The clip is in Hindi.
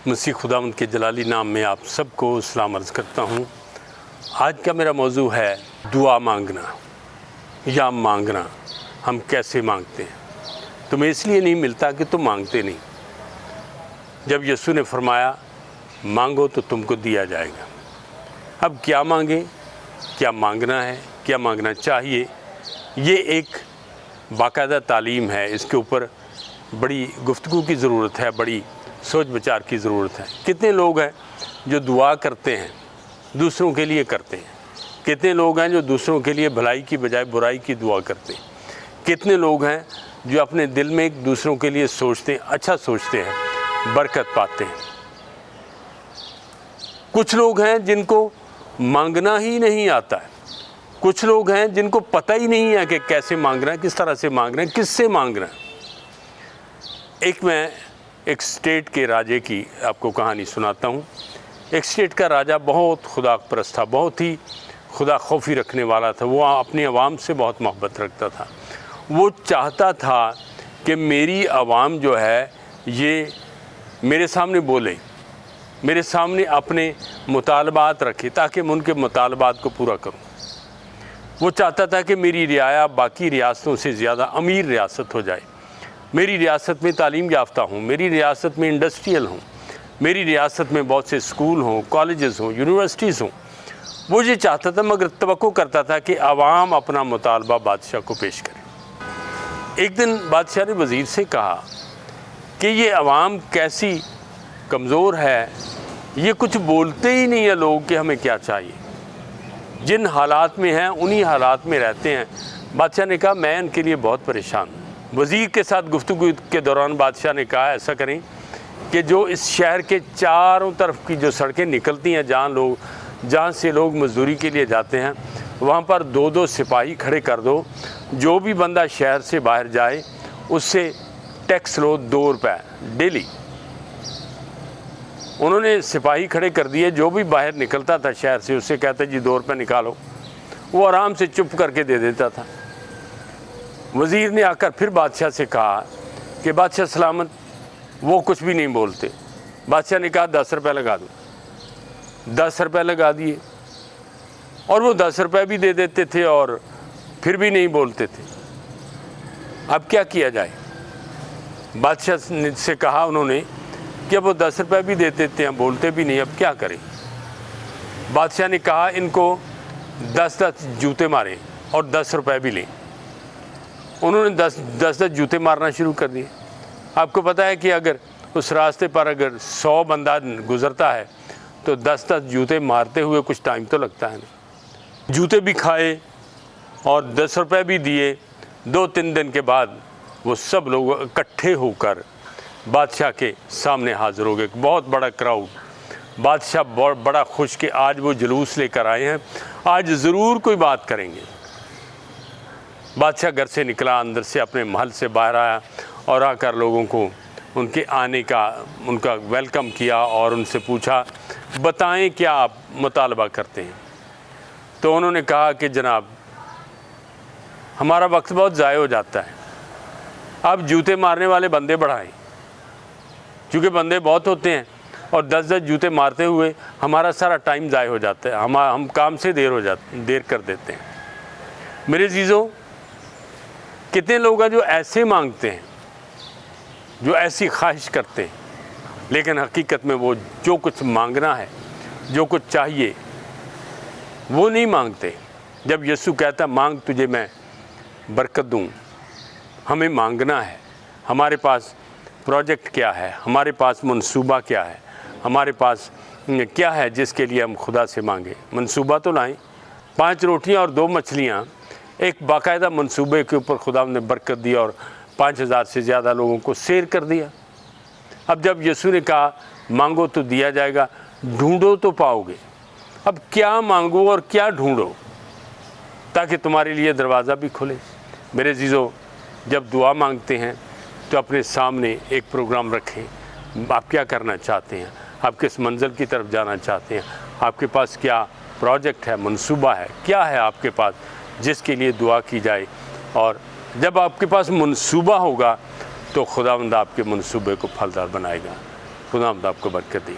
मसीह खुदावंद के जलाली नाम में आप सबको सलाम अर्ज़ करता हूँ। आज का मेरा मौजू है दुआ मांगना या मांगना। हम कैसे मांगते हैं? तुम्हें इसलिए नहीं मिलता कि तुम मांगते नहीं। जब यीशु ने फरमाया मांगो तो तुमको दिया जाएगा। अब क्या मांगे, क्या मांगना है, क्या मांगना चाहिए, ये एक बाकायदा तालीम है। इसके ऊपर बड़ी गुफ्तगू की ज़रूरत है, बड़ी सोच विचार की ज़रूरत है। कितने लोग हैं जो दुआ करते हैं, दूसरों के लिए करते हैं? कितने लोग हैं जो दूसरों के लिए भलाई की बजाय बुराई की दुआ करते हैं? कितने लोग हैं जो अपने दिल में एक दूसरों के लिए सोचते हैं, अच्छा सोचते हैं, बरकत पाते हैं? कुछ लोग हैं जिनको मांगना ही नहीं आता है। कुछ लोग हैं जिनको पता ही नहीं है कि कैसे मांगना है, किस तरह से मांगना है, किससे मांगना है। मैं एक स्टेट के राजे की आपको कहानी सुनाता हूँ। एक स्टेट का राजा बहुत खुदा परस्त था, बहुत ही खुदा खौफी रखने वाला था। वो अपनी आवाम से बहुत मोहब्बत रखता था। वो चाहता था कि मेरी आवाम जो है ये मेरे सामने बोले, मेरे सामने अपने मुतालबात रखे, ताकि मैं उनके मुतालबात को पूरा करूं। वो चाहता था कि मेरी रियाया बाकी रियासतों से ज़्यादा अमीर रियासत हो जाए। मेरी रियासत में तालीम याफ्ता हूँ, मेरी रियासत में इंडस्ट्रियल हूँ, मेरी रियासत में बहुत से स्कूल हों, कॉलेजेस हों, यूनिवर्सिटीज़ हों। वो ये चाहता था, मगर तवक्को करता था कि आवाम अपना मुतालबा बादशाह को पेश करे। एक दिन बादशाह ने वज़ीर से कहा कि ये आवाम कैसी कमज़ोर है, ये कुछ बोलते ही नहीं है लोग कि हमें क्या चाहिए। जिन हालात में हैं उन्हीं हालात में रहते हैं। बादशाह ने कहा मैं इनके लिए बहुत परेशान हूँ। वज़ीर के साथ गुफ्तगू के दौरान बादशाह ने कहा ऐसा करें कि जो इस शहर के चारों तरफ की जो सड़कें निकलती हैं, जहाँ से लोग मजदूरी के लिए जाते हैं, वहाँ पर 2-2 सिपाही खड़े कर दो। जो भी बंदा शहर से बाहर जाए उससे टैक्स लो 2 रुपये डेली। उन्होंने सिपाही खड़े कर दिए। जो भी बाहर निकलता था शहर से उससे कहता जी 2 रुपये निकालो। वो आराम से चुप करके दे देता था। वज़ीर ने आकर फिर बादशाह से कहा कि बादशाह सलामत, वो कुछ भी नहीं बोलते। बादशाह ने कहा 10 रुपये लगा दो। 10 रुपये लगा दिए और वो 10 रुपये भी दे देते थे और फिर भी नहीं बोलते थे। अब क्या किया जाए? बादशाह से कहा उन्होंने कि अब वो 10 रुपये भी दे देते हैं, बोलते भी नहीं, अब क्या करें? बादशाह ने कहा इनको 10-10 जूते मारें और 10 रुपये भी लें। उन्होंने 10-10 जूते मारना शुरू कर दिए। आपको पता है कि अगर उस रास्ते पर अगर 100 बंदा गुज़रता है तो 10-10 जूते मारते हुए कुछ टाइम तो लगता है ना। जूते भी खाए और 10 रुपये भी दिए। 2-3 दिन के बाद वो सब लोग इकट्ठे होकर बादशाह के सामने हाज़िर हो गए। बहुत बड़ा क्राउड। बादशाह बहुत बड़ा खुश कि आज वो जुलूस लेकर आए हैं, आज ज़रूर कोई बात करेंगे। बादशाह घर से निकला, अंदर से अपने महल से बाहर आया और आकर लोगों को उनके आने का उनका वेलकम किया और उनसे पूछा बताएं क्या आप मुतालबा करते हैं। तो उन्होंने कहा कि जनाब हमारा वक्त बहुत ज़ाय हो जाता है, आप जूते मारने वाले बंदे बढ़ाएं, क्योंकि बंदे बहुत होते हैं और 10-10 जूते मारते हुए हमारा सारा टाइम ज़ाय हो जाता है, हम काम से देर कर देते हैं। मेरे अज़ीज़ों, कितने लोग हैं जो ऐसे मांगते हैं, जो ऐसी ख्वाहिश करते हैं, लेकिन हकीकत में वो जो कुछ मांगना है, जो कुछ चाहिए, वो नहीं मांगते। जब यीशु कहता मांग तुझे मैं बरकत दूँ, हमें मांगना है। हमारे पास प्रोजेक्ट क्या है, हमारे पास मंसूबा क्या है, हमारे पास क्या है जिसके लिए हम खुदा से मांगे। मंसूबा तो लाएं। 5 रोटियां और 2 मछलियां एक बाकायदा मंसूबे के ऊपर खुदा ने बरकत दी और 5000 से ज़्यादा लोगों को शेयर कर दिया। अब जब यीशु ने कहा मांगो तो दिया जाएगा, ढूंढो तो पाओगे। अब क्या मांगो और क्या ढूंढो ताकि तुम्हारे लिए दरवाज़ा भी खुले। मेरे अज़ीज़ों, जब दुआ मांगते हैं तो अपने सामने एक प्रोग्राम रखें। आप क्या करना चाहते हैं, आप किस मंजिल की तरफ जाना चाहते हैं, आपके पास क्या प्रोजेक्ट है, मंसूबा है, क्या है आपके पास जिसके लिए दुआ की जाए। और जब आपके पास मंसूबा होगा तो खुदावंद आपके मंसूबे को फलदार बनाएगा। खुदा आपको बरकत दी।